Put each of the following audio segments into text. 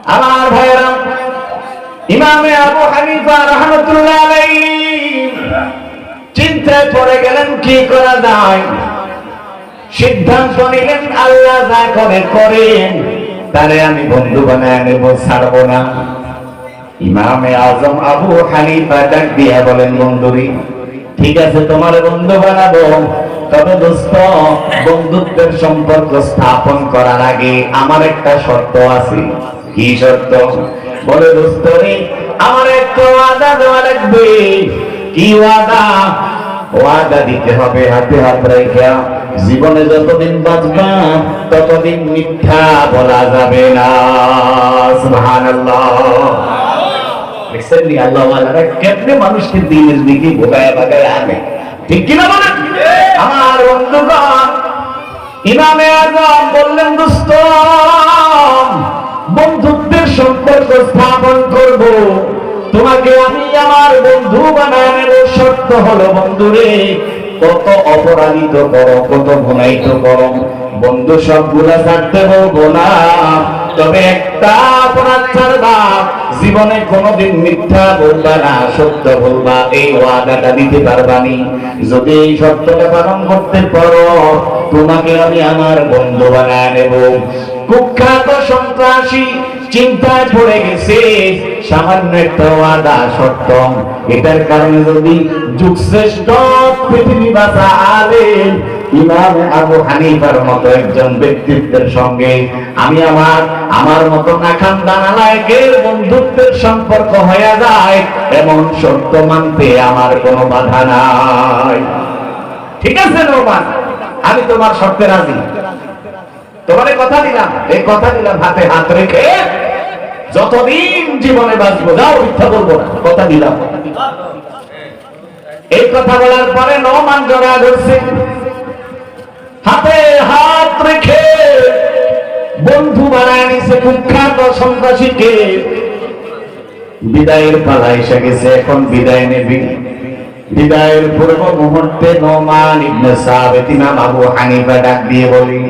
আমার ভাইরা, ইমামে আবু হানিফা রাহমাতুল্লাহ আলাইহি চিন্তায় পড়ে গেলেন কি করা যায়। সিদ্ধান্ত নিলেন আল্লাহ যা করে করেন, তারে আমি বন্ধু বানায় নেব, ছাড়বো না। ইমামে আজম আবু হানিফা ডাক দিয়া বলেন, বন্ধুরি ঠিক আছে তোমার বন্ধু বানাবো, তবে দোস্ত বন্ধুত্বের সম্পর্ক স্থাপন করার আগে আমার একটা শর্ত আছে। কি শর্ত? বলে দোস্ত রে আমার একটা ওয়াদা দেওয়া লাগবে। কি ওয়াদা? ওয়াদা দিতে হবে হাতে হাত রেখে, জীবনে যতদিন বাঁচবা ততদিন মিথ্যা বলা যাবে না। সুবহানাল্লাহ। দেখছেন নি আল্লাহ ওয়ালারা কেমনে মানুষকে দিনের দিকে ভোগায় ভাগায় আনে, ঠিক কিনা বলেন? আমার বন্ধুগণ, ইমামে আজম বললেন, দোস্ত বন্ধুত্বের সম্পর্ক স্থাপন করব, তোমাকে আমি আমার বন্ধু বানায় নেব। শর্ত হলো বন্ধুরে কত অপরাধিত করো, কত গুনাহিত করো, বন্ধু সবগুলা ছাড়তে বলবো না, তবে একটা অপরাধ ছাড়বা, জীবনে কোনোদিন মিথ্যা বলবা না, সত্য বলবা। এই ওয়াদাটা দিতে পারবানি? যদি এই শর্তটা পালন করতে পারো তোমাকে আমি আমার বন্ধু বানায় নেব। কুখ্যাত সন্ত্রাসী চিন্তায় পড়ে গেছে, সামান্য একটা ওয়াদা শর্ত, এটার কারণে যদি যুগশ্রেষ্ঠ পৃথিবী বাঁচা আলেম ইমাম আবু হানিফার মতো একজন ব্যক্তিত্বের সঙ্গে আমি আমার মতো নাখান দানা লায়কের বন্ধুত্বের সম্পর্ক হয়ে যায়, এমন শর্ত মানতে আমার কোনো বাধা নাই। ঠিক আছে নোমান, আমি তোমার শর্তে রাজি। তোমার কথা দিলাম, এই কথা দিলাম হাতে হাত রেখে, যতদিন জীবনে বাঁচবো, যাও মিথ্যা বলবো না, কথা দিলাম। এই কথা বলার পরে নোমান জড়া ধরছে, হাতে হাত রেখে বন্ধু বানায় নিছে কুখ্যাত সন্ত্রাসীকে। বিদায়ের পালা এসে গেছে, এখন বিদায় নেবি। বিদায়ের পূর্ব মুহূর্তে নোমান ইবনে সাবিত ইমাম আবু হানিফা ডাক দিয়ে বলি,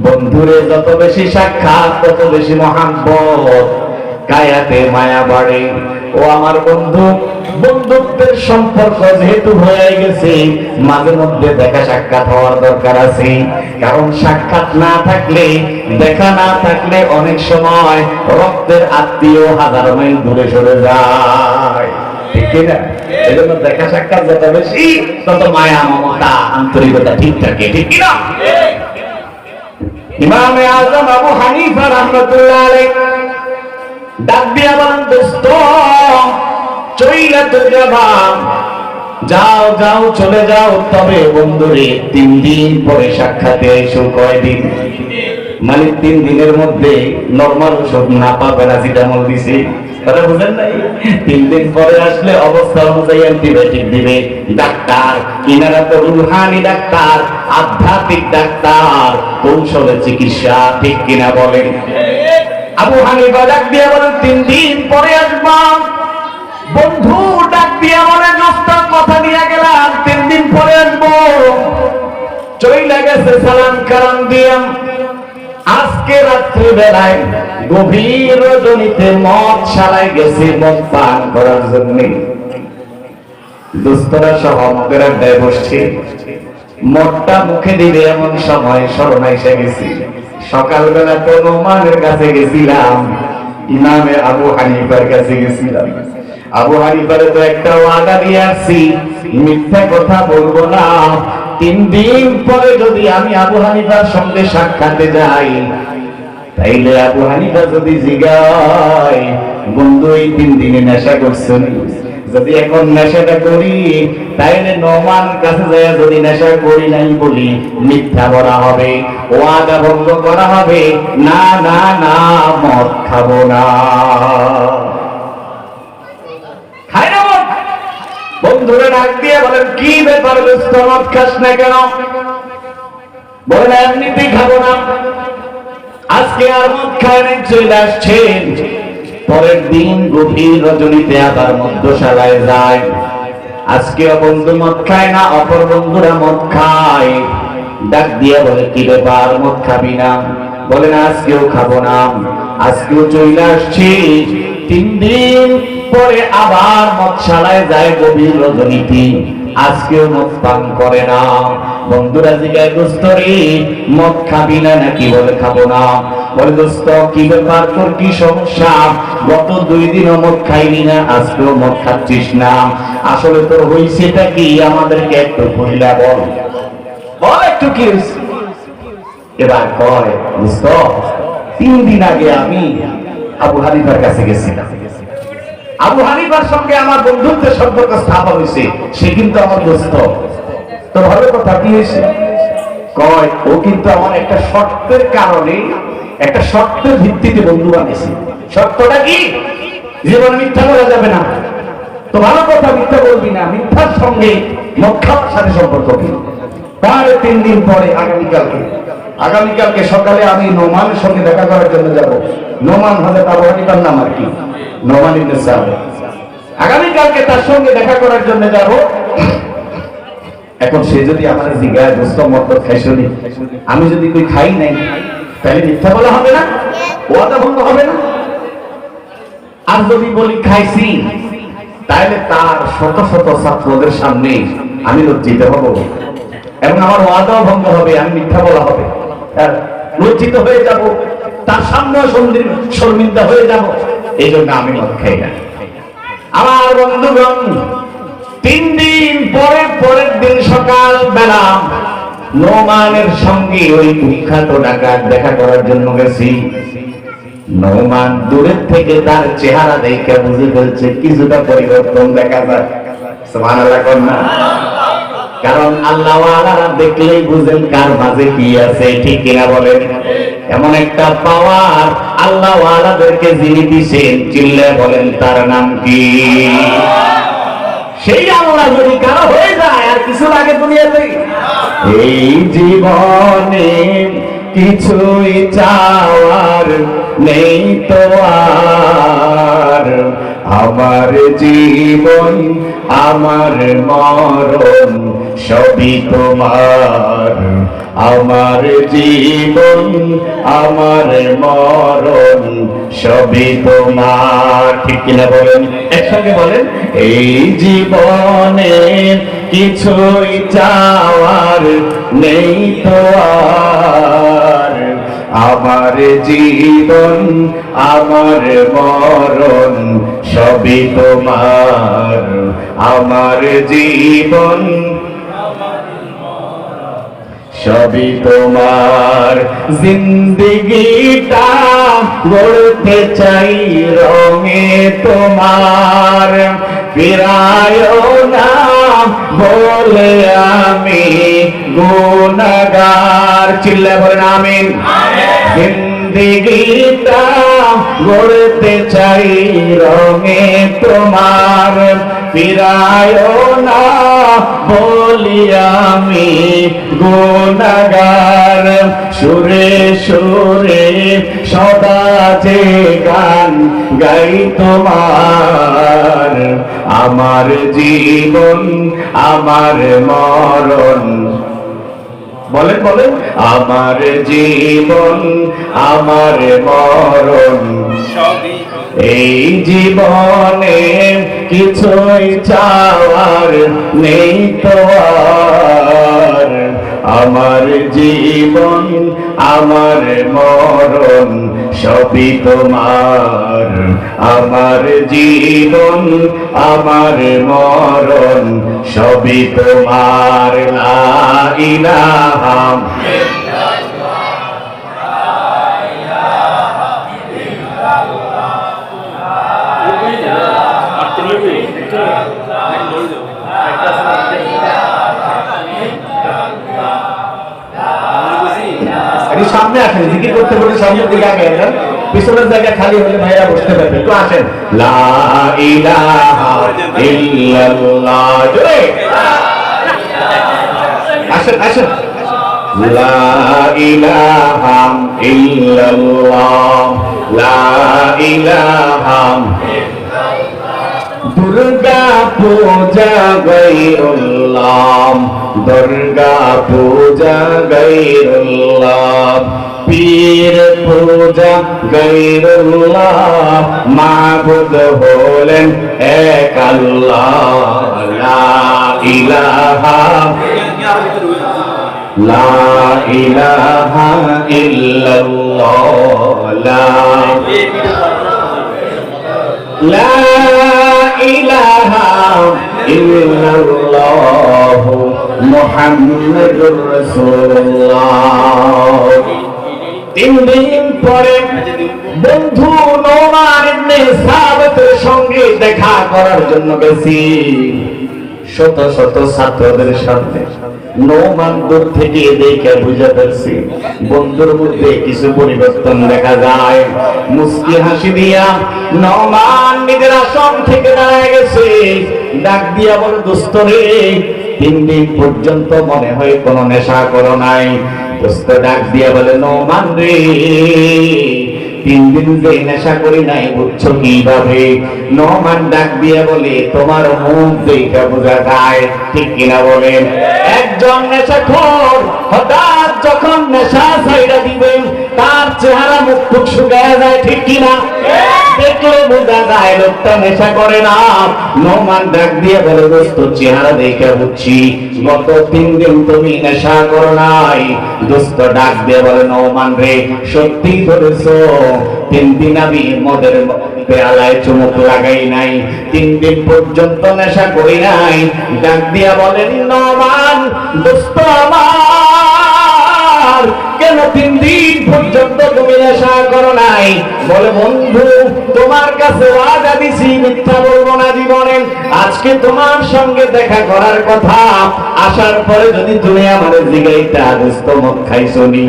বন্ধুরে যত বেশি সাক্ষাৎ তত বেশি মহাব্বত, কায়াতে মায়া বাড়ে। ও আমার বন্ধু, বন্ধুত্বের সম্পর্ক যেহেতু হয়ে গেছে, মাঝে মধ্যে দেখা সাক্ষাৎ হওয়ার দরকার আছে। কারণ সাক্ষাৎ না থাকলে, দেখা না থাকলে অনেক সময় রক্তের আত্মীয় হাজার মাইল দূরে সরে যায়, ঠিক কিনা? এই জন্য দেখা সাক্ষাৎ যত বেশি তত মায়া মমতা আন্তরিকতা ঠিক থাকে, ঠিক কিনা? ইমামে আজম আবু হানিফা রাহমাতুল্লাহ আলাইহি ডাক দিয়া বলেন, দোস্ত চইলা তো যাবা, যাও যাও চলে যাও, তবে বন্ধুরে 3 দিন পরে সাক্ষাতে এসো। কয়দিন? মানে 3 দিনের মধ্যে নরমাল ওষুধ না পাবে, প্যারাসিটামল দিছে, তারা বুঝেন নাই? 3 দিন পরে আসলে অবস্থা অনুযায়ী অ্যান্টিবায়োটিক দিবে। ডাক্তার ইনারা তো রুহানি ডাক্তার, আধ্যাত্মিক ডাক্তার, কৌশলে চিকিৎসা, ঠিক কিনা বলেন? আবু হানিফা ডাক দিয়া বলেন, 3 দিন পরে আসবা। বন্ধু ডাক দিয়া বলেন, দোস্ত কথা দিয়া গেলাম 3 দিন পরে আসবো, চইলা গেছে সালাম কালাম দিয়া। আজকে রাত্রি বেলায় গভীর রজনীতে মদ শালায় গেছে মদ পান করার জন্য। দোস্তরা সহ মদের আড্ডায় বসছে, মদটা মুখে দিবে এমন সময় স্মরণ এসে গেছি, সকালবেলা তো নোমানের কাছে গেছিলাম, ইমামে আবু হানিফার কাছে গেছিলাম। আবু হানিফারে তো একটা ওয়াদা দিয়ে আসছি, মিথ্যা কথা বলবো না। 3 দিন পরে যদি আমি আবু হানিফার সঙ্গে সাক্ষাতে যাই, তাইলে আবু হানিফা যদি জিগায়, বন্ধু এই 3 দিনে নেশা করছেন, যদি এখন নেশাটা করি তাইলে নোমান কাছে যায়, যদি নেশা করি নাই বলি মিথ্যা বলা হবে, ওয়াদা ভঙ্গ করা হবে। না না না, মদ খাবো না। খাই না মদ? বন্ধুরা ডাক দিয়ে বলেন, কি ব্যাপার দোস্ত, মদ খাস না কেন? বলেন, এমনিতেই খাবো না, আজকে আর মদ খায় নাই, চলে আসছেন। পরের দিন গভীর রজনীতে আবার মদ্যশালায় যায়। আজকেও বন্ধু মদ খায় না, অপর বন্ধুরা মদ খায়। ডাক দিয়ে বলে, কি ব্যাপার, মদ খাবি না? বলে না, আজকেও খাবো না। আজকেও চলে আসছি। 3 দিন পরে আবার মদশালায় যায় গভীর রজনীতি, আজকেও মদ পান করে না। বন্ধুরা জিজ্ঞাসা দোস্ত রে মদ খাবি না নাকি? বলে খাবো না। বলে দোস্ত কি ব্যাপার, তোর কি সমস্যা? গত 2 দিনও মদ খাইলি না, আজকেও মদ খাচ্ছিস না, আসলে তোর হইছেটা কি? আমাদেরকে একটু কইলা বল, বল একটু কি হইছে। এবার কয় দোস্ত 3 দিন আগে আমি আবু হানিফার কাছে গেছিলাম, আবু হানিফার সঙ্গে আমার বন্ধুত্বের সম্পর্ক স্থাপন হয়েছে, সে কিন্তু আমার দোস্ত। তো ভালো কথা, কি হয়েছে? কয় ও কিন্তু আমার একটা শর্তের কারণে, একটা শর্তের ভিত্তিতে বন্ধু বানিয়েছে। শর্তটা কি? জীবনে মিথ্যা বলা যাবে না। তো ভালো কথা, মিথ্যা বলবি না। মিথ্যার সঙ্গে মদ খাওয়ার সাথে সম্পর্ক কি? তার 3 দিন পরে আগামীকালকে সকালে আমি নোমানের সঙ্গে দেখা করার জন্য যাব। নোমান হযরত আবু হানিফার নাম আর কি, নোমান ইবনে সাবিত। আগামীকালকে তার সঙ্গে দেখা করার জন্য যাব। এখন সে যদি আমার জিজ্ঞাসা দোস্ত মদ খাইছনি, আমি যদি কই খাই নাই, তাহলে মিথ্যা বলা হবে না? ওয়াদা ভঙ্গ হবে না? আর যদি বলি খাইছি, তাহলে তার শত শত ছাত্রদের সামনে আমি লজ্জিত হব এবং আমার ওয়াদাও ভঙ্গ হবে, আমি মিথ্যা বলা হবে, লজ্জিত হয়ে যাব, তার সামনেও শর্মিন্দা হয়ে যাব। এই জন্য আমি মদ খাই না। আমার বন্ধুগণ 3 দিন পরের দিন সকাল বেলা নোমানের সঙ্গে ওই কুখ্যাত ডাকাত দেখা করার জন্য গেছি। নোমান দূরের থেকে তার চেহারা দেখে বুঝে ফেলছে কিছুটা পরিবর্তন দেখা যায়। সুবহানাল্লাহ কন্যা। কারণ আল্লাহ ওয়ালারা দেখলেই বুঝেন কার মাঝে কি আছে, ঠিক কিনা বলেন? এমন একটা পাওয়ার আল্লাহ ওয়ালাদেরকে যিনি দিয়েছেন, চিল্লায় বলেন তার নাম কি? সেই আল্লাহ যদি কারো হয়ে যায়, আর কিছু লাগে দুনিয়াতে? এই জীবনে কিছুই চাওয়ার নেই তো আর, আমার জীবন আমার মরণ সবই তোমার, আমার জীবন আমার মরণ সবই তোমার, ঠিক কিনা বলেন? একসঙ্গে বলেন, এই জীবনে কিছুই চাওয়ার নেই তো আর, আমার জীবন আমার মরণ সবই তোমার, আমার জীবন সবই তোমার। জিন্দেগিটা গড়তে চাই রঙে তোমার, ফিরায় না বলে আমি গুনাহগার, চিল্লায় বলেন আমিন। জিন্দেগিটা গড়তে চাই রঙে তোমার, ফিরায় না বলি আমি গুনাহগার, সুরে সুরে সদা যে গান গাই তোমার, আমার জীবন আমার মরণ, বলেন বলেন, আমার জীবন আমার মরণ এই জীবনে কিছুই চাওয়ার নেই তো আর, আমার জীবন আমার মরণ সবই তোমার, আমার জীবন আমার মরণ সবই তোমার। লা ইলাহা সামনে আসেন, জিকির করতে করতে সামনের দিকে আগে এলেন, পিছনের জায়গা খালি হলে ভাইরা বসতে পারবে, একটু আসেন। লা ইলাহা ইল্লাল্লাহ, জোরে আসেন আসেন। লা ইলাহা ইল্লাল্লাহ, লা ইলাহা দুর্গা পূজা গায়রুল্লাহ, দুর্গা পূজা গায়রুল্লাহ, পীর পূজা গায়রুল্লাহ, মাবুদ হলেন এক আল্লাহ। লা ইলাহা লা ইলাহা ইল্লাল্লাহ, লা ইলাহা ইল্লাল্লাহ মুহাম্মাদুর রাসূলুল্লাহ। 3 দিন পরে বন্ধু নোমান ইবনে সাবিতের সঙ্গে দেখা করার জন্য গেছি। শত শত ছাত্রদের সামনে নোমান দূর থেকে দেখে বুঝে ফেলছি বন্ধুর মধ্যে কিছু পরিবর্তন দেখা যায়। মুস্কি হাসি দিয়া নোমান নিজের আসন থেকে দাঁড়ায় গেছে। ডাক দিয়া বলে, দোস্ত রে, 3 দিন পর্যন্ত মনে হয় কোনো নেশা করো নাই। দোস্ত ডাক দিয়া বলে, নোমান রে, 3 দিন যে নেশা করি নাই বুঝছো কিভাবে? নোমান ডাক দিয়া বলে, তোমার মুখ দেখে বোঝা যায়, ঠিক কিনা বলেন? একজন নেশাখোর হঠাৎ যখন নেশা ছাইড়া দিবেন তার চেহারা মুখ টুক শুকায় যায়, ঠিক কিনা? দেখলে বোঝা যায় লোকটা নেশা করে না। নোমান ডাক দিয়ে বলে, দোস্ত চেহারা দেখে বুঝছি গত 3 দিন তুমি নেশা করো নাই। দোস্ত ডাক দিয়ে বলে, নোমান রে, সত্যি বলেছো, 3 দিন আমি মদের পেয়ালায় চুমুক লাগাই নাই, 3 দিন পর্যন্ত নেশা করি নাই। ডাক দিয়া বলেন, নোমান দোস্ত আমার, কেন 3 দিন পর্যন্ত তুমি নেশা করো নাই? বলে, বন্ধু তোমার কাছে ওয়াদা দিছি মিথ্যা বলবো না জীবনে। আজকে তোমার সঙ্গে দেখা করার কথা, আসার পরে যদি তুমি আমাদের জিগাইতা দোস্ত মদ খাইছনি,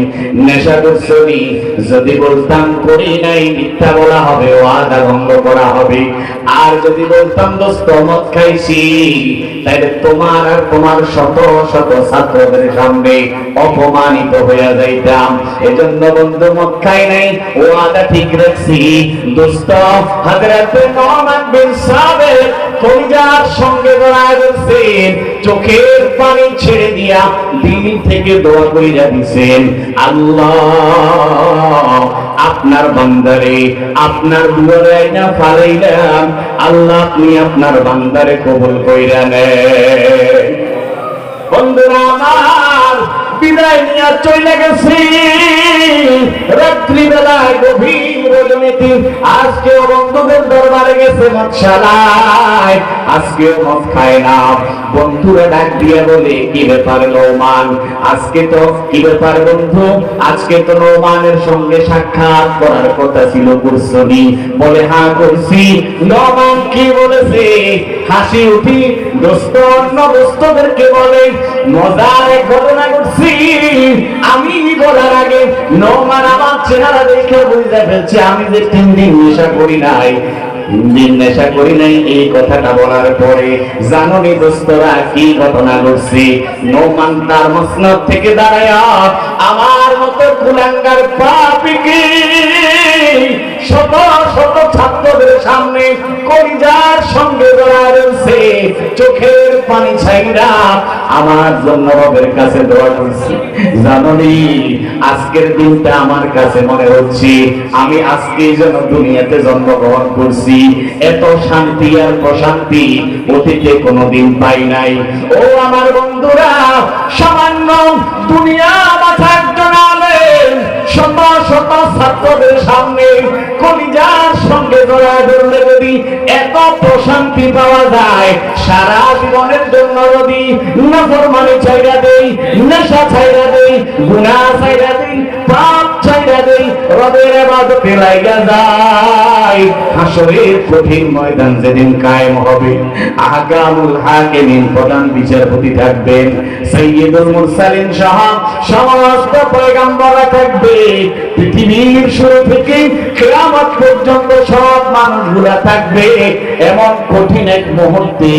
নেশা করছনি, যদি বলতাম করি নাই মিথ্যা বলা হবে, ওয়াদা ভঙ্গ করা হবে। আর যদি বলতাম দোস্ত মদ খাইছি, তাহলে তোমার আর তোমার শত শত ছাত্রদের সামনে অপমানিত হয়ে যাইতাম। এজন্য বন্ধু মদ খাই নাই, ওয়াদা ঠিক রাখছি। দোস্ত হযরত নোমান বিন সাবিত কলিজার সঙ্গে জড়ায় ধরছেন, চোখের পানি ছেড়ে দিয়া দিল থেকে দোয়া কইরা দিছেন, আল্লাহ আপনার বান্দারে আপনার দুয়ারে না ফালাইলাম, আল্লাহ আপনি আপনার বান্দারে কবুল কইরা নেন। বন্ধুরা আমার, বিদায় নিয়ে চলে গেছি রাত্রিবেলায় গভীর রজনীতে। আজকে বন্ধুদের দরবারে গেছে মদশালায়, আজকে মদ খায় না। বন্ধুরা ডাক দিয়ে বলে, কি ব্যাপার নোমান, আজকে তো কি ব্যাপার বন্ধু, আজকে তো নোমানের সঙ্গে সাক্ষাৎ করার কথা ছিল, করছনি? বলে, হ্যাঁ করছি। নোমান কি বলেছে? হাসি উঠি দোস্ত অন্য দোস্তদেরকে বলে, মজার এক ঘটনা ঘটছি। আমি বলার আগে নোমান আমার চেহারা দেখে বুঝতে ফেলছে আমি যে 3 দিন নেশা করি নাই, 3 দিন নেশা করি নাই। এই কথাটা বলার পরে জানোনি দোস্তরা কি ঘটনা ঘটছে? নোমান তার মসনদ থেকে দাঁড়ায়া আমার মতো কুলাঙ্গার পাপীকে শত শত ছাত্রদের সামনে কলিজার সঙ্গে জড়ায় রয়েছে, চোখের পানি ছাইরা আমার জন্য রবের কাছে দোয়া করছি। জানোনি আজকের দিনটা আমার কাছে মনে হচ্ছে আমি আজকে যেন দুনিয়াতে জন্মগ্রহণ করছি। এত শান্তি আর প্রশান্তি অতীতে কোনোদিন পাই নাই। ও আমার বন্ধুরা, সামান্য দুনিয়া মাথার জনালেন শত শত ছাত্রদের সামনে কলিজার সঙ্গে জড়ায় ধরলে যদি এত প্রশান্তি পাওয়া যায়, সারা জীবনের জন্য যদি নাফরমানি ছাইড়া দেই, নেশা ছাইড়া দেই, গুনাহ ছাইড়া দেই, পাপ ছাইড়া দেই, রবের ইবাদতে লাগা যায়, হাসরের কঠিন ময়দান যেদিন কায়েম হবে, আহকামুল হাকিমিন প্রধান বিচারপতি থাকবেন, সাইয়্যিদুল মুরসালিন সহ সমস্ত পয়গম্বররা থাকবে, পৃথিবীর শুরু থেকে কিয়ামত পর্যন্ত সব মানুষগুলা থাকবে। এমন কঠিন এক মুহূর্তে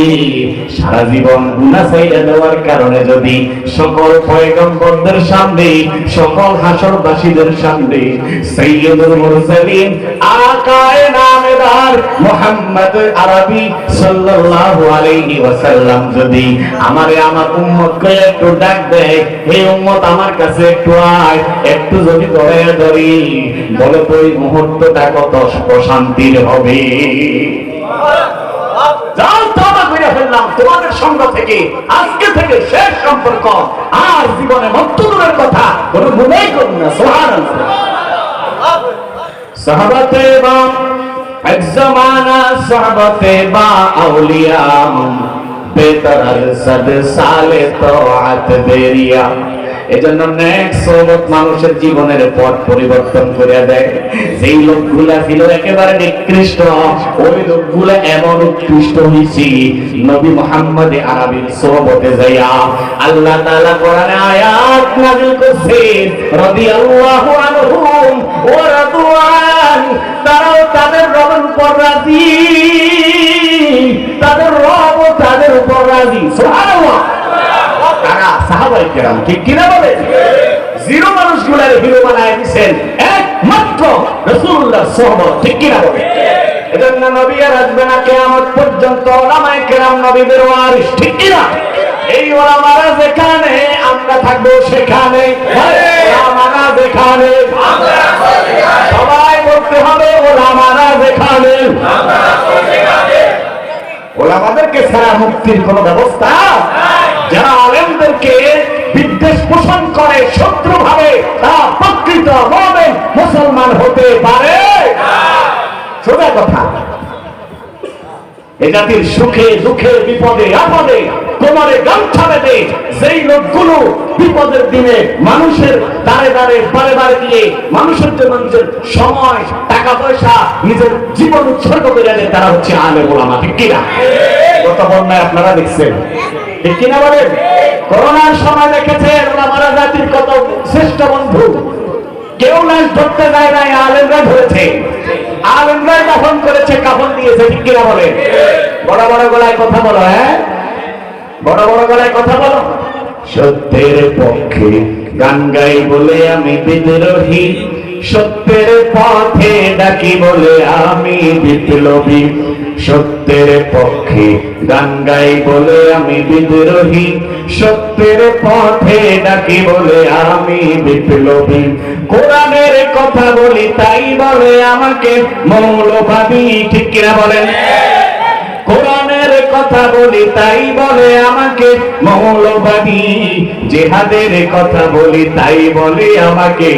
সারা জীবন গুনাহ ছাইড়া দেওয়ার কারণে যদি সকল পয়গম্বরদের সামনে, সকল হাসরবাসীদের সামনে সাইয়্যিদুল মুরসালিন আকায়ে নামেদার মুহাম্মদ আরবি সাল্লাল্লাহু আলাইহি ওয়াসাল্লাম যদি আমারে আমার উম্মতকে একটু ডাক দেয়, এই উম্মত আমার কাছে একটু আয়, একটু যদি ধরে ধরি, বলো তো এই মুহূর্তটা কত প্রশান্তির হবে। যাও তওবা করে ফেললাম তোমাদের সঙ্গ থেকে, আজকে থেকে শেষ সম্পর্ক, আর জীবনে মৃত্যুর কথা কোনো মনেই করুন না। সুবহানাল্লাহ। সাহাবাতে বা এক জামানা, সাহাবাতে বা আউলিয়া, বেতার সদ সালে তাআত দেরিয়া। এজন্য নেক সোহবত মানুষের জীবনের পথ পরিবর্তন করে দেয়। যেই লোকগুলা ছিল একেবারে নিকৃষ্ট, ওই লোকগুলা এমন উৎকৃষ্ট হইছি নবী মুহাম্মদ আরবির সোহবতে যাইয়া। আল্লাহ তাআলা কোরআনে আয়াত নাযিল করেছেন, রাদিয়াল্লাহু আনহুম ওয়া রাদওয়ান, তারাও তাদের রবের উপর রাজি, তাদের রব তাদের উপর রাজি। সুবহানাল্লাহ। তারা সাহাবায়ে কেরাম, ঠিক কিনা বলে? জিরো মানুষগুলার হিরো বানায় দিয়েছেন একমাত্র রাসূলুল্লাহ সাহাবায়ে, ঠিক কিনা বলে? এজন্য নবী আর আসবে না কিয়ামত পর্যন্ত, উলামায়ে কেরাম নবীদের ওয়ারিস, ঠিক কিনা? এই উলামারা যেখানে আমরা থাকবো সেখানে, উলামারা যেখানে আমরা সেখানে, সবাই বলতে হবে উলামারা যেখানে আমরা সেখানে। উলামাদেরকে ছাড়া মুক্তির কোনো ব্যবস্থা নাই। যারা আলেমদেরকে বিদ্বেষ পোষণ করে শত্রু ভাবে, তা প্রকৃত মুমিন মুসলমান হতে পারে না। সোজা কথা। এই জাতির সুখে দুঃখে বিপদে আপদে কোমরে গামছা বেঁধে যেই লোকগুলো বিপদের দিনে মানুষের দাঁড়ে দাঁড়ে বারে বারে দিয়ে মানুষের জন্য নিজের সময় টাকা পয়সা নিজের জীবন উৎসর্গ করে দেয়, তারা হচ্ছে আলেম ওলামা, ঠিক কিনা? গত বন্যায় আপনারা দেখছেন, ঠিক কিনা বলেন? করোনার সময় দেখেছেন ওলামারা জাতির কত শ্রেষ্ঠ বন্ধু। কেউ লাশ ধরতে যায় নাই, আলেমরা ধরেছে, আলেমরাই দাফন করেছে, কাফন দিয়েছে, ঠিক কিনা বলেন? বড় বড় গলায় কথা বলো, হ্যাঁ বড় বড় গলায় কথা বলো। সত্যের পক্ষে গান গাই বলে আমি বিদ্রোহী, সত্যের পথে ডাকি বলে আমি বিপ্লবী। সত্যের পক্ষে গান গাই বলে আমি বিদ্রোহী, সত্যের পথে ডাকি বলে আমি বিপ্লবী। কোরআনের কথা বলি তাই বলে আমাকে মৌলবাদী, ঠিক কিনা বলেন? কোরআনের কথা বলি তাই বলে আমাকে মৌলবাদী, জিহাদের কথা বলি তাই বলে আমাকে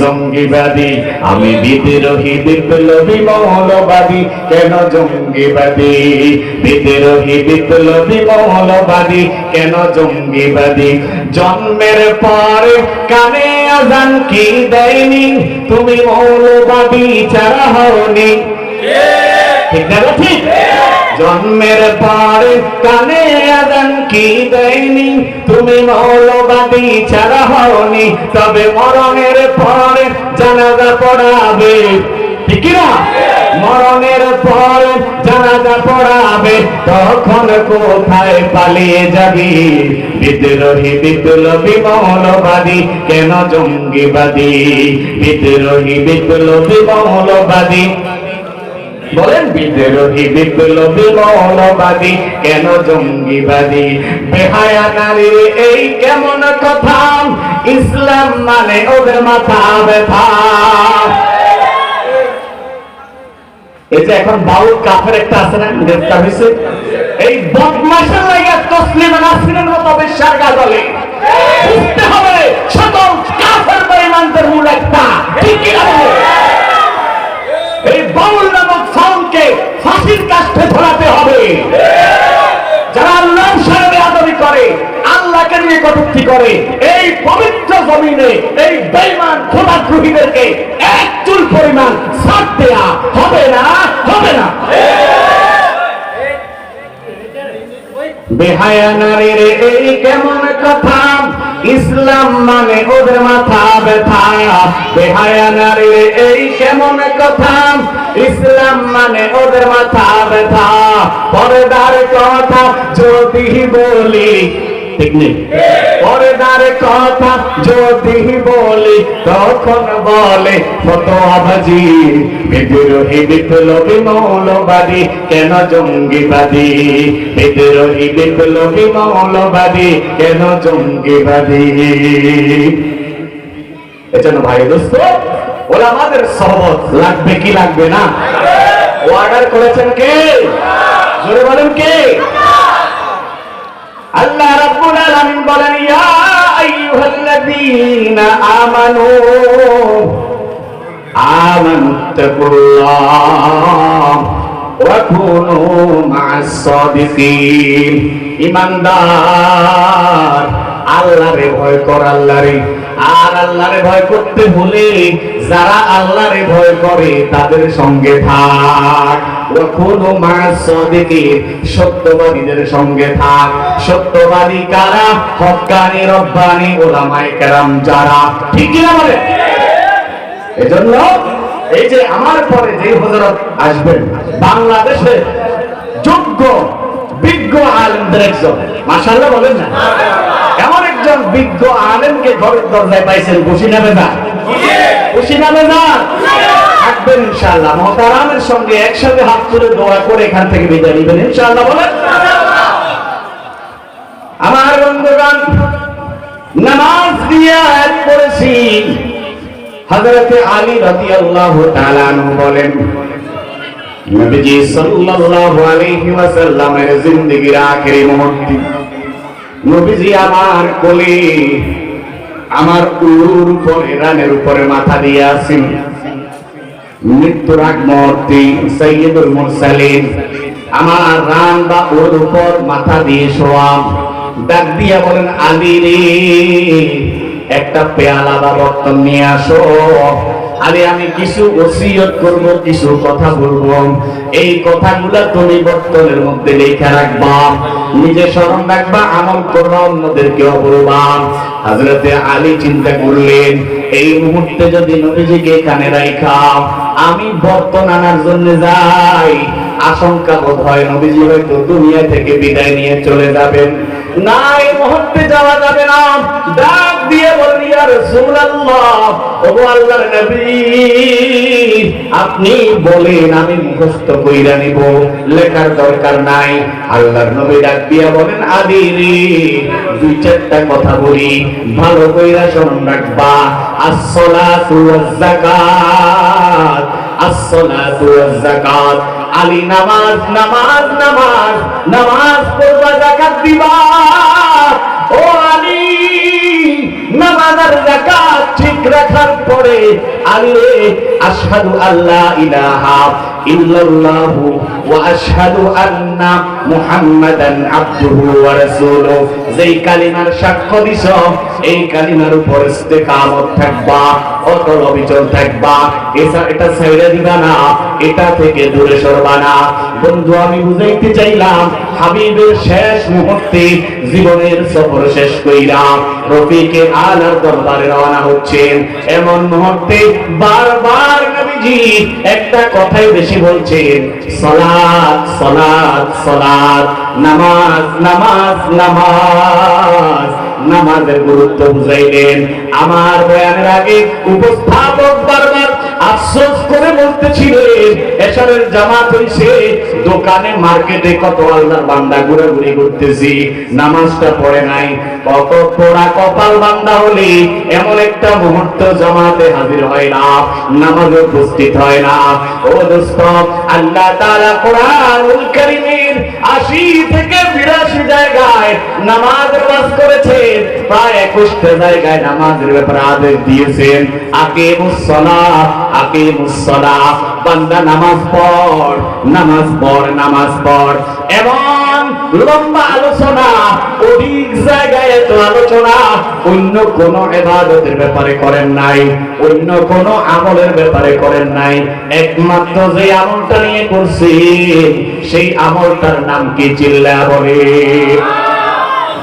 জঙ্গিবাদী। আমি বিদ্রোহী বিপ্লবী মৌলবাদী, কেন জঙ্গিবাদী? বিদ্রোহী বিপ্লবী মৌলবাদী, কেন জঙ্গিবাদী? জন্মের পরে কানে আজান কি দেয়নি, তুমি মৌলবাদী ছাড়া হওনি, ঠিক না? ঠিক। জন্মের পরে কানে আজান কি দেয়নি, তুমি মৌলবাদী ছাড়া হওনি। তবে মরণের পরে জানাজা পড়াবে, ঠিক না? মরণের পরে জানাজা পড়াবে, তখন কোথায় পালিয়ে যাবি? বিদ্রোহী বিপ্লবী মৌলবাদী, কেন জঙ্গিবাদী? বিদ্রোহী বিপ্লবী মৌলবাদী, বলেন বিদ্রোহী বিপ্লবী মৌলবাদী, কেন জঙ্গিবাদী? বেহায়া নারীর এই কেমন কথা, ইসলাম মানে ওদের মাথা ব্যথা। এই যে এখন বাউল কাফের একটা আছে না, গ্রেফতার হয়েছে, এই বদমাশের লাগে তসলিমা নাসরিনের মতো বেশ্যার গাজলে। বুঝতে হবে সকল কাফের বেঈমানদের মূল একটা, ঠিক কি না? এই বাউল নামক ফাউলকে ফাঁসির কাষ্ঠে ঝোলাতে হবে। যারা আল্লাহর সামনে আদবি করে, আল্লাহকে নিয়ে কটূক্তি করে, এই পবিত্র জমিনে এই বেঈমান খোদাদ্রোহীদেরকে এক চুল পরিমাণ ছাড় দেয়া হবে না, হবে না। বেহায়া নারীর এই কেমন কথা, ইসলাম মানে ওদের মাথা ব্যথা। বেহায়া নারীর এই কেমন কথা, ইসলাম মানে ওদের মাথা ব্যথা। পর্দার কথা যদি বলি, ঠিক নেই? পর্দার কথা যদি বলি তখন বলে ফতোয়াবাজি, বিদ্রোহী বিপ্লবী মৌলবাদী কেন জঙ্গিবাদী, বিদ্রোহী বিপ্লবী মৌলবাদী কেন জঙ্গিবাদী। এজন্য ভাই দোস্ত, ওলামাদের সহবত লাগবে কি লাগবে না? অর্ডার করেছেন কে? জোরে বলেন কে? আল্লাহ রাব্বুল আলামিন বলেন, ইয়া আইয়ুহাল্লাযীনা আমানু আমানুত্তাকুল্লাহ ওয়া কুনু মা'আস সাদিকিন। ঈমানদার, আল্লাহরে ভয় কর, আল্লাহরে। আর আল্লাহরে ভয় করতে হলে যারা আল্লাহরে ভয় করে তাদের সঙ্গে থাক। ওয়া কুনু মা'আস সাদিকিন, সত্যবাদীদের সঙ্গে থাক। সত্যবাদী কারা? হক্কানি রব্বানি উলামায়ে কেরাম যারা। ঠিক কি না বলেন? এজন্য এই যে আমার পরে যে হযরত আসবেন, বাংলাদেশে যোগ্য বিজ্ঞ আলেমদের একজন, মাশাআল্লাহ বলেন না? এমন একজন বিজ্ঞ আলেমকে ঘরের দরজায় পাইছেন, খুশি না বেজার? খুশি না বেজার? থাকবেন ইনশাআল্লাহ। মুহতারামের সঙ্গে একসাথে হাত তুলে দোয়া করে এখান থেকে বিদায় নেবেন ইনশাআল্লাহ। বলেন আমার বন্ধুগণ, নামাজ দিয়ে আয়াত পড়েছি। হযরত আলী রাদিয়াল্লাহু তাআলা আনহু বলেন, নবীজি সাল্লাল্লাহু আলাইহি ওয়াসাল্লামের জিন্দেগীর আখেরি মুহূর্তে নবীজি আমার কোলে, আমার উরুর উপরে, রানের উপরে মাথা দিয়ে আছেন। মৃত্যুর আগ মুহূর্তে সাইয়্যিদুল মুরসালিন আমার রান বা উরুর উপর মাথা দিয়ে শোয়া। ডাক দিয়া বলেন, আলী রে, একটা পেয়ালা বা বর্তন নিয়ে আসো। আরে আমি কিছু ওসিয়ত করব, কিছু কথা বলবো। এই কথাগুলা তুমি বর্তনের মধ্যে লেখা রাখবা, নিজে স্মরণ রাখবা, আমল করবা, অন্যদেরকেও বলবা। হযরতে আলী চিন্তা করলেন, এই মুহূর্তে যদি নবীজিকে এখানে রাখা আমি বর্তন আনার জন্য যাই, আশঙ্কা বোধ হয় নবীজি হয়তো দুনিয়া থেকে বিদায় নিয়ে চলে যাবেন। না, এই মুহূর্তে যাওয়া যাবে না। ডাক দিয়ে বললেন, ইয়া রাসূলুল্লাহ, ওগো আল্লাহর নবী, আপনি বলেন, আমি মুখস্থ কইরা নিব, লেখার দরকার নাই। আল্লাহর নবী ডাক দিয়া বলেন, আলী রে, দুই চারটা কথা বলি, ভালো কইরা স্মরণ রাখবা। আস-সালাতু ওয়াজ-যাকাত, আস-সালাতু ওয়াজ-যাকাত। আলী, নামাজ নামাজ নামাজ নামাজ পড়বা, যাকাত দিবা। ও আলী, নামাজ আর যাকাত ঠিক রাখার পরে আলী রে, আশহাদু আল্লা ইলাহা ইল্লাল্লাহু ওয়া আশহাদু আন্না মুহাম্মাদান আবদুহু ওয়া রাসূলুহু, যেই কালিমার সাক্ষ্য দিছ, এই কালিমার উপর ইস্তেকামত থাকবা, অটল অবিচল থাকবা। এটা ছেড়ে দিবা না, এটা থেকে দূরে সরবা না। বন্ধু, আমি বুঝাইতে চাইলাম, হাবিবের শেষ মুহূর্তে জীবনের সফর শেষ কইরা রফিকে আলার দরবারে রওনা হচ্ছেন। এমন মুহূর্তে বারবার নবীজি একটা কথাই বেশি বলছেন, সালাত সালাত সালাত, নামাজ নামাজ নামাজ। নামাজের গুরুত্ব বুঝাইলেন। আমার বয়ানের আগে উপস্থাপক বারবার আফসোস করে বলতেছিলেন, এশারের জামাত হইছে, দোকানে মার্কেটে কত আল্লাহর বান্দা ঘুরাঘুরি করতেছি, নামাজটা পড়ে নাই। কত পোড়া কপাল বান্দা হলে এমন একটা মুহূর্ত জামাতে হাজির হয় না, নামাজে উপস্থিত হয় না। ও দোস্ত, আল্লাহ তাআলা কোরআনুল কারীমের ৮০ থেকে ৮২ জায়গায় নামাজের ওয়াজ করেছেন, প্রায় ২১টা জায়গায় নামাজের ব্যাপারে আদেশ দিয়েছেন। আকিমুস সালাত আকিমুস সালাত, বান্দা নামাজ পড় নামাজ পড় নামাজ পড়। এমন লম্বা আলোচনা, অধিক জায়গায় এত আলোচনা অন্য কোন ইবাদতের ব্যাপারে করেন নাই, অন্য কোন আমলের ব্যাপারে করেন নাই। একমাত্র যে আমলটা নিয়ে করছেন, সেই আমলটার নাম কি? চিল্লা বলে।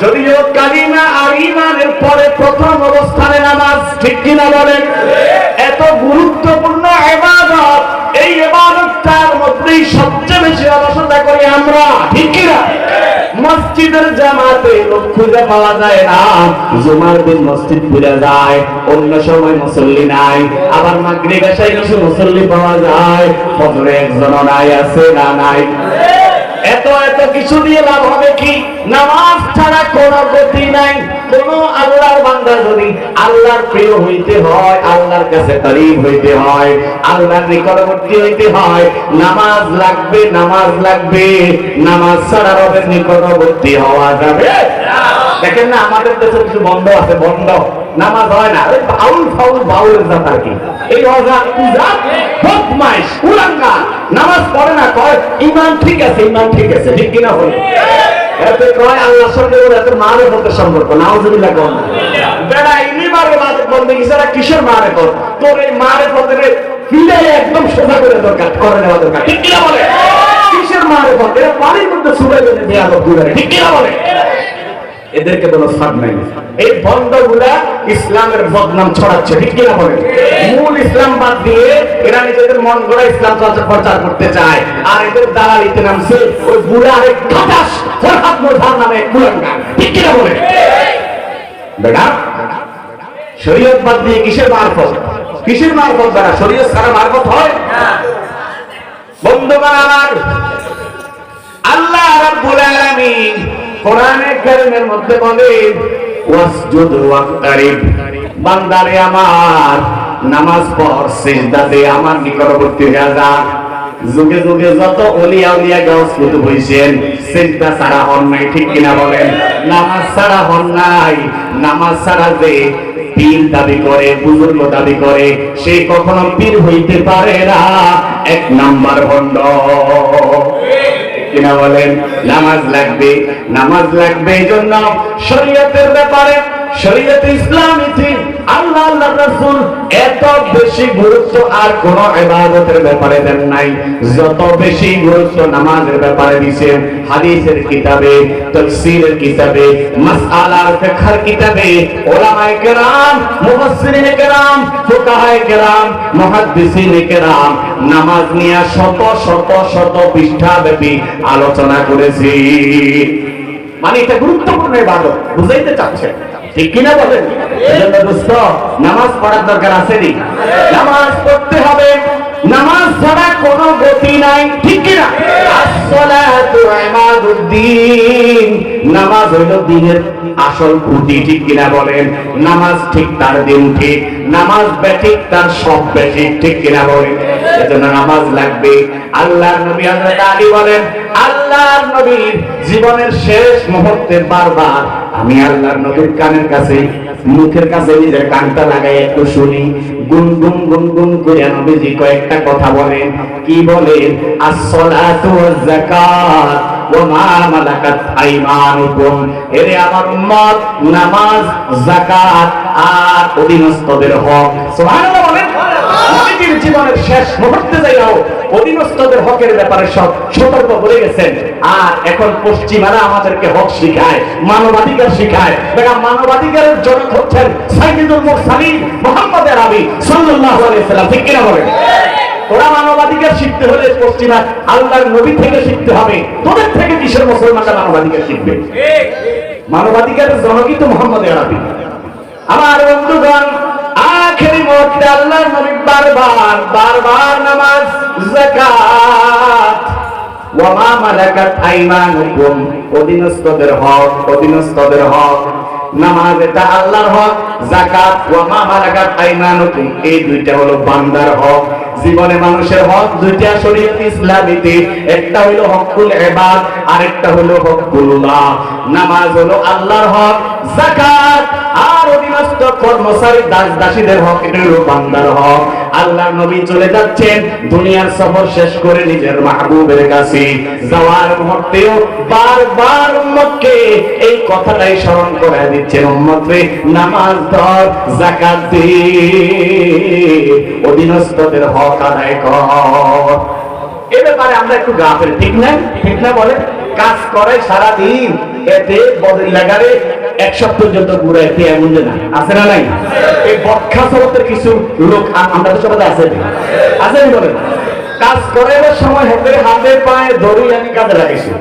যদিও কালিমা আর ঈমানের পরে প্রথম অবস্থানে নামাজ, ঠিক কিনা বলেন? এত গুরুত্বপূর্ণ ইবাদত, এই ইবাদতটার মধ্যেই সবচেয়ে বেশি অলসতা করি আমরা, ঠিক কিনা? মসজিদের জামাতে লক্ষ খুঁজে পাওয়া যায় না, জুমার দিন মসজিদ খুলে যায়, অন্য সময় মুসল্লি নাই, আবার মাগরিব এশায় কিছু মুসল্লি পাওয়া যায়, ফজরে একজনও নাই, আছে না নাই? এত এত কিছু দিয়ে লাভ হবে কি? নামাজ ছাড়া কোনো গতি নাই। কোন আল্লাহর বান্দা যদি আল্লাহর প্রিয় হইতে হয়, আল্লাহর কাছে করিব হইতে হয়, আল্লাহর নিকটবর্তী হইতে হয়, নামাজ লাগবে, নামাজ লাগবে। নামাজ ছাড়া রবের নিকটবর্তী হওয়া যাবে না। দেখেন না, আমাদের দেশে কিছু বন্ধ আছে, বন্ধ নামাজ হয় না, ওই বাউল ফাউল বাউলের জাত আর কি। এই অজা পূজা বদমাইশ উলাঙ্গা নামাজ পড়ে না, কয় ইমান ঠিক আছে, ইমান ঠিক আছে, ঠিক কিনা বলে? এতে কয় আল্লাহর সঙ্গে ওর এত মারেফতের সম্পর্ক, নাউজুবিল্লাহ কোন বেড়া ইনি মারেফত বলতে ইসারা কিসের মারেফত? তোর এই মারেফতের ফিরে একদম সোজা করে দরকার, করে নেওয়া দরকার, ঠিক কিনা বলে? কিসের মারেফত? এরা পানির মধ্যে সুবাই বেঁধে দেয়া দরকার, ঠিক কিনা বলে? এদেরকে কোনো ছাড় নাই। এই বন্ধগুলা ইসলামের বদনাম ছড়াচ্ছে, ঠিক কিনা বলে? মূল ইসলাম বাদ দিয়ে এরা নিজেদের মন গড়া ইসলাম প্রচার করতে চায়, আর এদের দালালিতে নামছে ওই বুড়া আরেক খাটাস ফরহাদ মোজার নামে কুলাঙ্গার, ঠিক কিনা বলে? বেটা শরীয়ত বাদ দিয়ে কিসের মারফত? কিসের মারফত? বেটা শরীয়ত ছাড়া মারফত হয়? বন্ধুগণ আমার, আল্লাহ রাব্বুল আলামিন কোরআনে কারীমের মধ্যে বলে ওয়াসজুদ ওয়াক্তারিব, বান্দারে আমার নামাজ পড়, সিজদা দে, আমার নিকটবর্তী হয়ে যা। যুগে যুগে যত ওলিয়া উলিয়া গাউস কুতুব হইছেন, সিজদা ছাড়া হন নাই, ঠিক কিনা বলেন? নামাজ ছাড়া হন নাই। নামাজ ছাড়া যে পীর দাবি করে, বুজুর্গ দাবি করে, সে কখনো পীর হইতে পারে না, এক নাম্বার ভণ্ড, কিনা বলেন? নামাজ লাগবে, নামাজ লাগবে। এই জন্য শরীয়তের ব্যাপারে, শরীয়তে ইসলামীতে আল্লাহ আল্লাহ রাসূল এত বেশি গুরুত্ব আর কোন ইবাদতের ব্যাপারে দেন নাই, যত বেশি গুরুত্ব নামাজের ব্যাপারে দিয়েছেন। হাদিসের কিতাবে, তাফসীরের কিতাবে, মাসআলার ফিকহের কিতাবে উলামায়ে কেরাম, মুফাসসিরিনে কেরাম, ফুকাহায়ে কেরাম, মুহাদ্দিসিনে কেরাম নামাজ নিয়ে শত শত শত পৃষ্ঠা ব্যাপী আলোচনা করেছি। মানে এটা গুরুত্বপূর্ণ ইবাদত, বুঝাইতে চাচ্ছে, ঠিক কিনা বলেন? এজন্য দোস্ত নামাজ পড়ার দরকার আছে নি? নামাজ পড়তে হবে, নামাজ ছাড়া কোনো গতি নাই, ঠিক কিনা? আসসালাতু ইমাদুদ্দিন, নামাজ হইল দ্বীনের আসল খুঁটি, ঠিক কিনা বলেন? নামাজ ঠিক তার দিন ঠিক, নামাজ বেঠিক তার সব বেঠিক, ঠিক কিনা বলেন? এজন্য নামাজ লাগবে। আল্লাহর নবী হযরত আলী বলেন, আল্লাহর নবীর জীবনের শেষ মুহূর্তে বারবার আমি আল্লাহর নবীর কানের কাছে, মুখের কাছে নিজের কানটা লাগাই একটু শুনি, গুনগুন গুনগুন করে নবীজি কয়েকটা কথা বলেন। কি বলেন? আস-সালাতু ওয়াজ-যাকাত ওয়া মা মালাকাত আইমানুকুম, এরে আমার উম্মত, নামাজ, যাকাত আর অধীনস্থদের হক। সুবহানাল্লাহ বলেন। নবীজির জীবনের শেষ মুহূর্তে যাইও অধীনস্থদের হকের ব্যাপারে সব সতর্ক করে গেছেন। আর এখন পশ্চিমারা আমাদেরকে হক শিখায়, মানবাধিকার শিখায়। বেটা মানবাধিকারের জনক হচ্ছেন সাইয়্যিদুল মুরসালিন মুহাম্মদ আরবি সাল্লাল্লাহু আলাইহি ওয়াসাল্লাম, ঠিক কিনা বলেন? তোরা মানবাধিকার শিখতে হলে পশ্চিমা আল্লাহর নবী থেকে শিখতে হবে, তোদের থেকে কিসের মুসলমানরা মানবাধিকার শিখবে? মানবাধিকারের জনকই তো মুহাম্মদ আরবি। আমার বন্ধুগণ, আখেরি মুহূর্তে আল্লাহর নবী বারবার বারবার নামাজ, যাকাত ওয়া মা মালাকাত আইমানুকুম, অধীনস্থদের হক, অধীনস্থদের হক। নামাজ এটা আল্লাহর হক, যাকাত ওয়া মা মালাকাত আইমানুকুম এই দুইটা হলো বান্দার হক। জীবনে মানুষের হক দুইটা শরীয়ত ইসলামীতে, একটা হলো হকুল ইবাদ, আরেকটা হলো হকুল্লাহ। নামাজ হলো আল্লাহর হক, যাকাত আর অধীনস্থ কর্মচারী দাস দাসীদের হক, এটা হলো বান্দার হক। আল্লাহর নবী চলে যাচ্ছেন দুনিয়ার সফর শেষ করে নিজের মাহবুবের কাছে, যাওয়ার মুহূর্তেও বারবার উম্মতকে এই কথাটাই স্মরণ করায় দিচ্ছেন, উম্মত রে নামাজ ধর, যাকাত দে, অধীনস্থদের হক আদায় কর। এ ব্যাপারে আমরা একটু গাফেল, ঠিক না? ঠিক না বলে? কাজ করে সারাদিন, এতে বদল লাগারে এক সপ্তাহ পর্যন্ত ঘুরাইতে, এমন যে না আছে না নাই? এই বক্ষা সবতের কিছু লোক আমরা তো সবাই আছে, আছে বলেন, কাজ করার সময় হাতে পায়ে ধরে আমি কাজে লাগাইছি।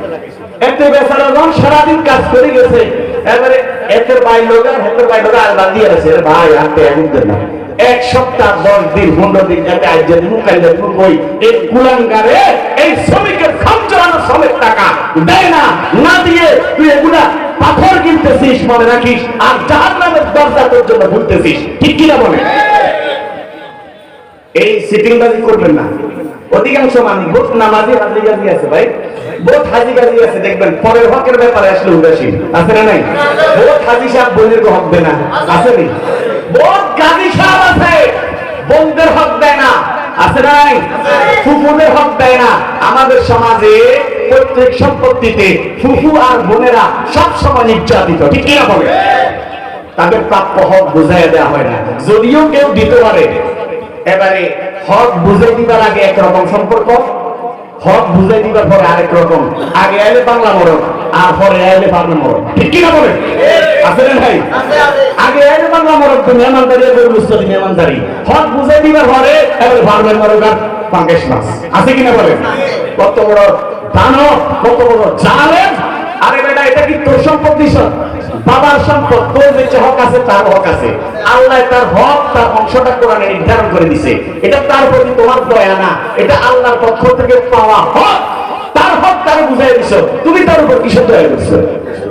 এতে বেচারা সারাদিন কাজ করে গেছে, এবারে এতের বাইলোগা হেতের বাইলোগা আলবান দিয়ে আছে ভাই হাতে এমন দেন না এক সপ্তাহ 10 দিন 15 দিন যাতে আজ যদি মুখাইলে কই এই কুলাঙ্গারে এই শ্রমিকের খামচানো শ্রমিক টাকা দেয় না না দিয়ে তুই এগুলা পাথর কিনতেছিস মনে রাখিস আর জাহান্নামের দরজা তোর জন্য ভুলতেছিস ঠিক কিনা বলে এই সিটিংবাজি করবেন না অধিকাংশ মানুষ বহুত নামাজি হাজি গাজি আছে ভাই বহুত হাজি গাজি আছে দেখবেন পরের হকের ব্যাপারে আসলে উদাসীন আছে না নাই বহুত হাজি সাহেব বোনের হক দেয় না আছে নি বহুত গাজি সাহেব আছে বোনদের হক দেয় না আছে না নাই ফুফুদের হক দেয় না আমাদের সমাজে প্রত্যেক সম্পত্তিতে ফুফু আর বোনেরা সব সময় নির্যাতিত ঠিক কিনা বলে তাদের প্রাপ্য হক বুঝাইয়া দেওয়া হয় না যদিও কেউ দিতে পারে এবারে হক বুঝাই দিবার আগে একরকম সম্পর্ক হক বুঝাই দিবার পরে আরেক রকম আগে আইলে বাংলা মরক আর পরে আইলে বাংলা মরক ঠিক কিনা বলে আছে না ভাই আগে আইলে বাংলা মরক তো মেহমানদারি আর মুস্তাদি মেহমানদারি হক বুঝাই দিবার পরে এবারে বাংলা মরক আর পাঙ্কেশ মাছ আছে কিনা বলে কত বড় দানব কত বড় জালেম আরে বেটা এটা কি তোর সম্পত্তি বাবার সম্পদ তোর যে হক আছে তার হক আছে আল্লাহ তার হক তার অংশটা কোরআনে নির্ধারণ করে দিছে এটা তার প্রতি তোমার দয়া না এটা আল্লাহর পক্ষ থেকে পাওয়া হক তার হক তার বুঝাই দিছো তুমি তার উপর কিসের দয়া করছো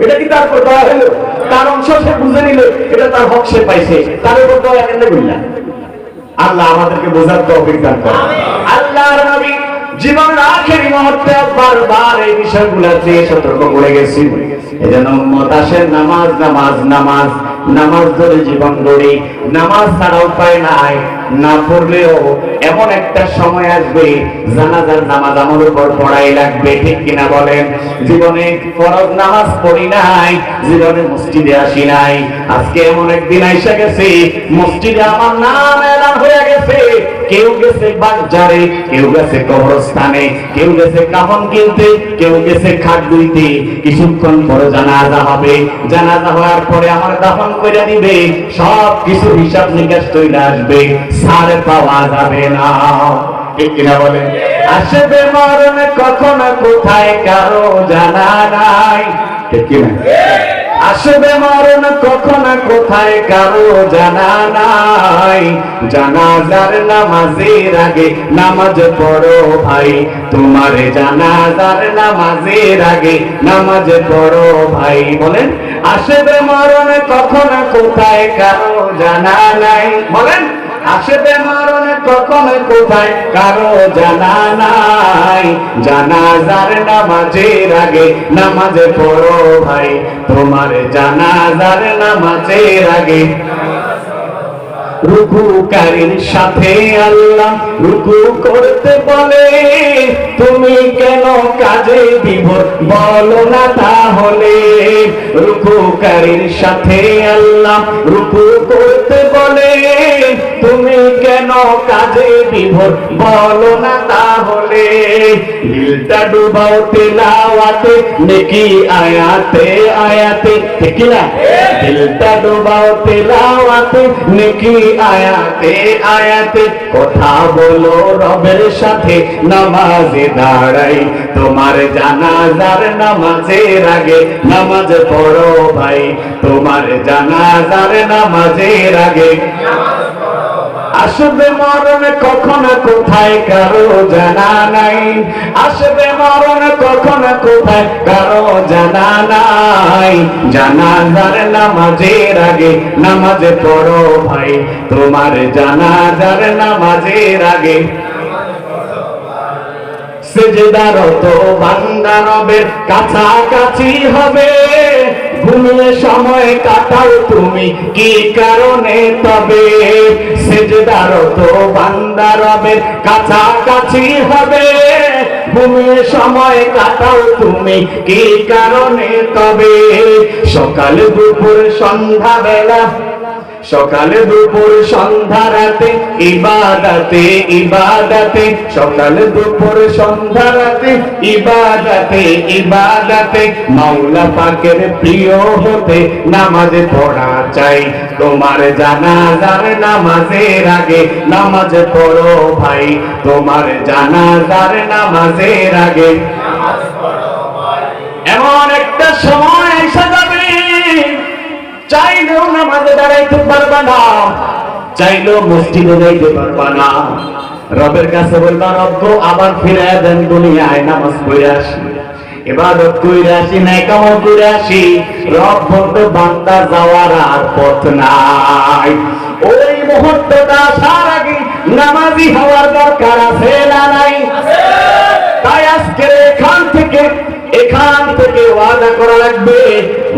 এটা কি তার উপর দয়া হলো তার অংশ সে বুঝে নিল এটা তার হক সে পাইছে তার উপর দয়া কেন করলা আল্লাহ আমাদেরকে বোঝার তৌফিক দান করে আল্লাহর নবী জীবনের আখেরি মুহূর্তে বারবার এই বিষয়গুলোতে সতর্ক করে গেছেন এজন্য উম্মত আসেন নামাজ নামাজ নামাজ নামাজ ধরে জীবন গড়ি নামাজ ছাড়া উপায় নাই না পড়লেও এমন একটা সময় আসবে জানাজার নামাজ আমার উপর পড়াই লাগবে ঠিক কিনা বলেন জীবনে ফরজ নামাজ পড়ি নাই জীবনে মসজিদে আসি নাই আজকে এমন একদিন আইসা গেছে মসজিদে আমার নাম এলান হয়ে গেছে কেউ গেছে বাজারে কেউ গেছে কবরস্থানে কেউ গেছে কাফন কিনতে কেউ গেছে খাট দুইতে কিছুক্ষণ পরে জানাজা হবে জানাজা হওয়ার পরে আমার দাফন করে দিবে সব কিছু হিসাব নিকাশ চলে আসবে সারে পাওয়া যাবে না ঠিক কিনা বলেন আসবে মরণ কখন কোথায় কারো জানা নাই ঠিক কিনা আসবে মরণ কখন কোথায় কারো জানা নাই জানাজার নামাজের আগে নামাজ পড়ো ভাই তোমার জানাজার নামাজের আগে নামাজ পড়ো ভাই বলেন আসবে মরণ কখন কোথায় কারো জানা নাই বলেন আসবে মরণ কখন কোথায় কারো জানা নাই জানাজার নামাজের আগে নামাজ পড়ো ভাই তোমার জানাজার নামাজের আগে রুকুকারীর সাথে আল্লাহ রুকু করতে বলে তুমি কেন কাজে বিভোর বলো না তাহলে রুকুকারীর সাথে আল্লাহ রুকু করতে বলে তুমি কেন কাজে বিভোর বলো না তাহলে দিলটা ডুবাও তেলাওয়াতে নেকি আয়াতে আয়াতে ঠিক না দিলটা ডুবাও তেলাওয়াতে নেকি আয়াতে আয়াতে কথা বলো রবের সাথে নামাজে দাঁড়াই তোমার জানাজার নামাজের আগে নামাজ পড়ো ভাই তোমার জানাজার নামাজের আগে আসবে মরণ কখন কোথায় কারো জানা নাই আসবে মরণ কখন কোথায় কারো জানা নাই জানাজার নামাজের আগে নামাজ পড়ো ভাই তোমার জানাজার নামাজের আগে সেজদারত বান্দা রবের কাছাকাছি হবে ঘুমিয়ে সময় কাটাও তুমি কি কারণে তবে সেজদারত বান্দা রবের কাছাকাছি হবে ঘুমিয়ে সময় কাটাও তুমি কি কারণে তবে সকাল দুপুর সন্ধ্যা বেলা সকালে দুপুর সন্ধ্যা রাতে ইবাদতে ইবাদতে সকালে দুপুর সন্ধ্যা রাতে ইবাদতে ইবাদতে মাওলা পাকের প্রিয় হতে নামাজ পড়া চাই তোমার জানাজার নামাজের আগে নামাজ পড়ো ভাই তোমার জানাজার নামাজের আগে এমন একটা সময় এসে যাবে চাইলেও নামাজে দাঁড়াইতে পারবা না, চাইলেও মসজিদে যাইতে পারবা না। রবের কাছে বলবা, রব আবার ফিরে দেন দুনিয়ায়, নামাজ পড়ে আসি, ইবাদত করে আসি, নেক আমল করে আসি। রব বলতে, বান্দা যাওয়ার আর পথ নাই। ওই মুহূর্তটা আসার আগে নামাজি হওয়ার দরকার আছে না নাই? তাই আজকে এখান থেকে ওয়াদা করা লাগবে,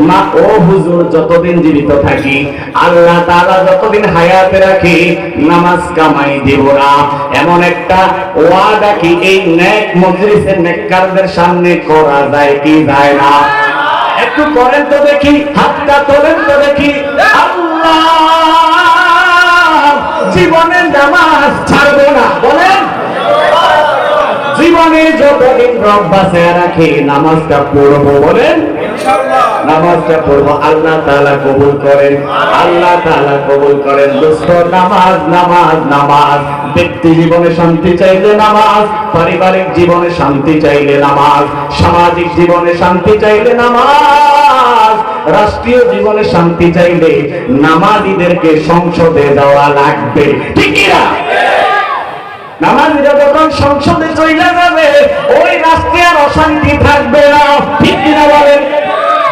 মা ও হুজুর যতদিন জীবিত থাকি, আল্লাহ তাআলা যতদিন হায়াতে রাখি, নামাজ কামাই দিব না। এমন একটা ওয়াদা কি এই নেক মজলিসের নেককারদের সামনে করা যায় কি যায় না? একটু করেন তো দেখি, হাতটা তোলেন তো দেখি। আল্লাহ, জীবনে নামাজ ছাড়বো না, বলেন। জীবনে যতদিন রব বাঁচায় রাখে নামাজটা পড়বো, বলেন ইনশাআল্লাহ। নামাজটা পড়বো, আল্লাহ তাআলা কবুল করেন, আল্লাহ তাআলা কবুল করেন। দোস্ত, নামাজ নামাজ নামাজ। ব্যক্তি জীবনে শান্তি চাইলে নামাজ, পারিবারিক জীবনে শান্তি চাইলে নামাজ, সামাজিক জীবনে শান্তি চাইলে নামাজ, রাষ্ট্রীয় জীবনে শান্তি চাইলে নামাজীদেরকে সংসদে যাওয়া লাগবে, ঠিক কি না? নামাজীরা যখন সংসদে চলে যাবে, ওই রাষ্ট্রে আর অশান্তি থাকবে না, ঠিক কিনা বলেন?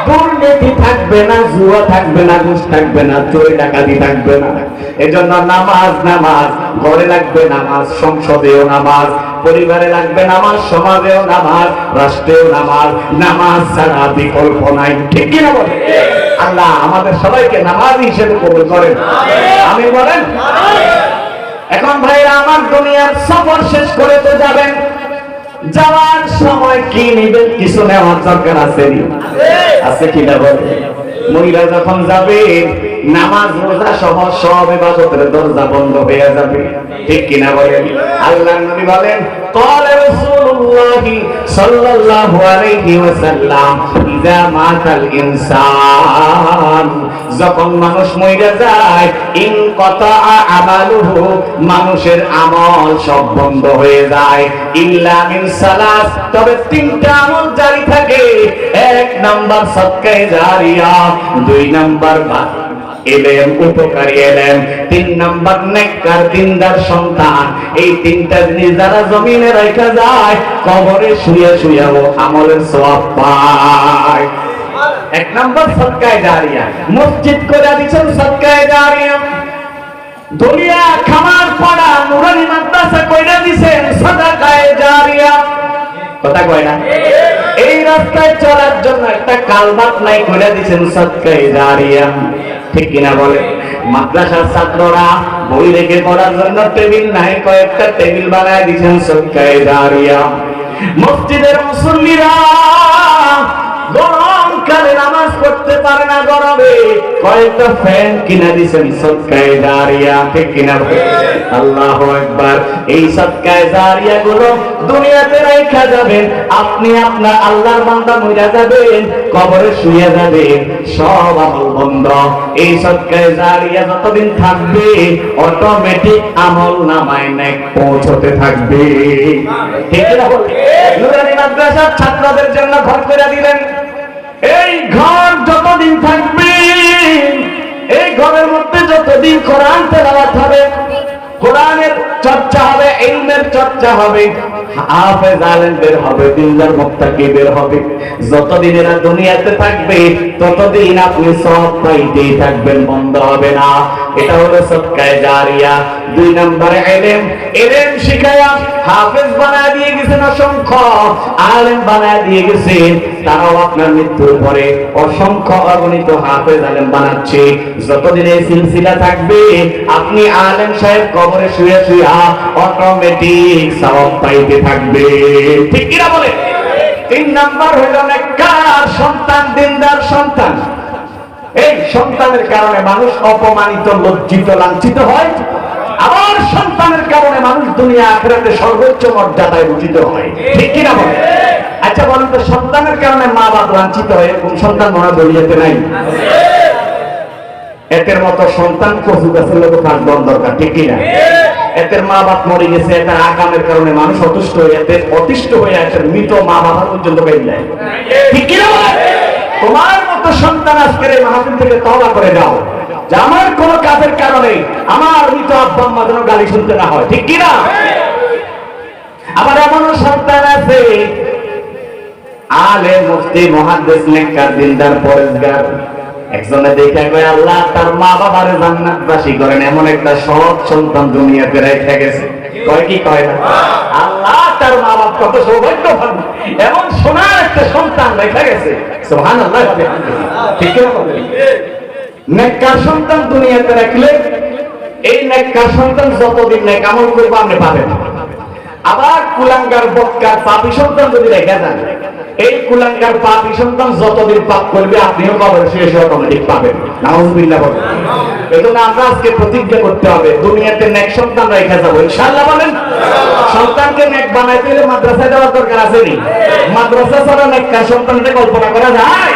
দুর্নীতি থাকবে না, জুয়া থাকবে না, ঘুষ থাকবে না, চোরি ডাকাতি থাকবে না। এজন্য নামাজ নামাজ, ঘরে লাগবে নামাজ, সংসদেও নামাজ, পরিবারে লাগবে নামাজ, সমাজেও নামাজ, রাষ্ট্রেও নামাজ। নামাজ ছাড়া বিকল্প নাই, ঠিক কিনা বলেন? আল্লাহ আমাদের সবাইকে নামাজ হিসেবে কবুল করেন, আমিন বলেন। এখন ভাইরা আমার, দুনিয়ার সফর শেষ করে তো যাবেন, যাওয়ার সময় কি নিবেন? কিছু নেওয়ার দরকার আছে, আছে কিনা বলেন? মহিলা যখন যাবে, নামাজ রোজা সহ সব ইবাদতের দরজা বন্ধ হয়ে যাবে, ঠিক কিনা বলেন? আল্লাহর নবী বলেন, قال رسول الله صلى الله عليه وسلم اذا مات الانسان, যখন মানুষ মরে যায়, ইনকাতা আমালুহু, মানুষের আমল সব বন্ধ হয়ে যায়, ইল্লা মিন সালাস, তবে তিনটা আমল জারি থাকে। এক নাম্বার সাদকায়ে জারিয়া, দুই নাম্বার এলেম, উপকারী এলেম, তিন নাম্বার নেককার দিনদার সন্তান। এই তিনটা জিনিস যারা জমিনে রাখা যায়, কবরে শুয়ে শুয়ে ও আমলের সওয়াব পায়। এক নাম্বার সাদকায়ে জারিয়া, মসজিদ করে দিয়েছেন সাদকায়ে জারিয়া। দুনিয়া খামার পাড়া নুরানি মাদ্রাসা কইরা দিয়েছেন সাদকায়ে জারিয়া, কথা কয় না? এই রাস্তায় চলার জন্য একটা কালভার্ট নাই করে দিয়েছেন সাদকায়ে জারিয়া, ঠিক কিনা বলে? মাদ্রাসার ছাত্ররা বই রেখে পড়ার জন্য টেবিল নাই, কয়েকটা টেবিল বানায় দিয়েছেন সাদকায়ে জারিয়া। মসজিদের মুসল্লিরা গরমকালে নামাজ পড়তে পারে না, গরমে কয়েকটা ফ্যান কিনা দিয়েছেন সাদকায়ে জারিয়া, ঠিক কিনা? আল্লাহু আকবার। এই সাদকায়ে জারিয়া গুলো দুনিয়াতে রাখা যাবেন, আপনি আপনার আল্লাহর বান্দা মইরা যাবেন, কবরে শুয়ে যাবেন, সব আমল বন্ধ। এই সাদকায়ে জারিয়া যতদিন থাকবে, অটোমেটিক আমল নামায় নেক পৌঁছতে থাকবে, ঠিক না? নুরানি মাদ্রাসার ছাত্রদের জন্য ঘর করে দিলেন। এই ঘর যতদিন থাকবে, এই ঘরের মধ্যে যতদিন কোরআন তেলাওয়াত হবে, কোরআনের চর্চা হবে, ইলমের চর্চা হবে, হাফেজ আলেম বের হবে, দিনদার মুত্তাকি বের হবে। যতদিন এরা দুনিয়াতে থাকবে, ততদিন আপনি সওয়াব পাইতেই থাকবেন, বন্ধ হবে না। এটা হলো সাদকায়ে জারিয়া। দুই নম্বরে এলেম, এলেম শিখায়া হাফেজ বানায় দিয়ে গেছেন, অসংখ্য আলেম বানায় দিয়ে গেছেন। তারাও আপনার মৃত্যুর পরে অসংখ্য অগণিত হাফেজ আলেম বানাচ্ছে। যতদিন এই সিলসিলা থাকবে, আপনি আলেম সাহেব কবরে শুয়ে শুয়ে অটোমেটিক সওয়াব পাইতে থাকবে, ঠিক কিনা বলে? তিন নাম্বার হইল নেককার সন্তান, দিনদার সন্তান। এই সন্তানের কারণে মানুষ অপমানিত, লজ্জিত, লাঞ্ছিত হয়। আবার সন্তানের কারণে মানুষ দুনিয়া আখিরাতে সর্বোচ্চ মর্যাদায় ভূষিত হয়, ঠিক কিনা বলে? আচ্ছা বলেন তো, সন্তানের কারণে মা বাপ লাঞ্ছিত হয়, এরকম সন্তান মনে দুনিয়াতে নাই? এদের মতো সন্তান কচু গাছের লোক থাকবার দরকার, ঠিক কিনা? এদের মা বাপ মরে গেছে, এদের আকামের কারণে মানুষ অতিষ্ঠ হয়ে, এদের অতিষ্ঠ হয়ে এদের মৃত মা বাবা পর্যন্ত বেরিয়ে যায়, ঠিক কিনা? তোমার মতো সন্তান আজকের এই মাহফিল থেকে তওবা করে দাও যে আমার কোন কাজের কারণে আমার মৃত আব্বা আম্মা যেন গালি শুনতে না হয়, ঠিক কিনা? আবার এমনও সন্তান আছে আলেম, মুফতি, মুহাদ্দিস, নেককার, দিনদার, পরেজগার, একজনে দেখে কয় আল্লাহ তার মা বাবারে জান্নাতবাসী করেন, এমন একটা সৎ সন্তান দুনিয়াতে রেখে গেছে। কয় কি কয় না? আল্লাহ তার মা বাবা কত সৌভাগ্যবান, এমন সোনার একটা সন্তান রেখে গেছে। সুবহানাল্লাহ। ঠিক না? নেককার সন্তান দুনিয়াতে রাখলে এই নেককার সন্তান যতদিন নেক আমল করবে আপনি পাবেন। আবার কুলাঙ্গার, বদকার, পাপী সন্তান যদি রেখে যান, এই কুলাঙ্গার পাপী সন্তান যতদিন পাপ করবে আপনিও কবরে শেষে অটোমেটিক পাবেন। নাউযুবিল্লাহ বলেন। এজন্য আমরা আজকে প্রতিজ্ঞা করতে হবে দুনিয়াতে নেক সন্তান রেখে যাবো, ইনশাআল্লাহ বলেন। সন্তানকে নেক বানাইতে হলে মাদ্রাসায় যাওয়ার দরকার আছে নি? মাদ্রাসা ছাড়া নেককার সন্তানকে কল্পনা করা যায়?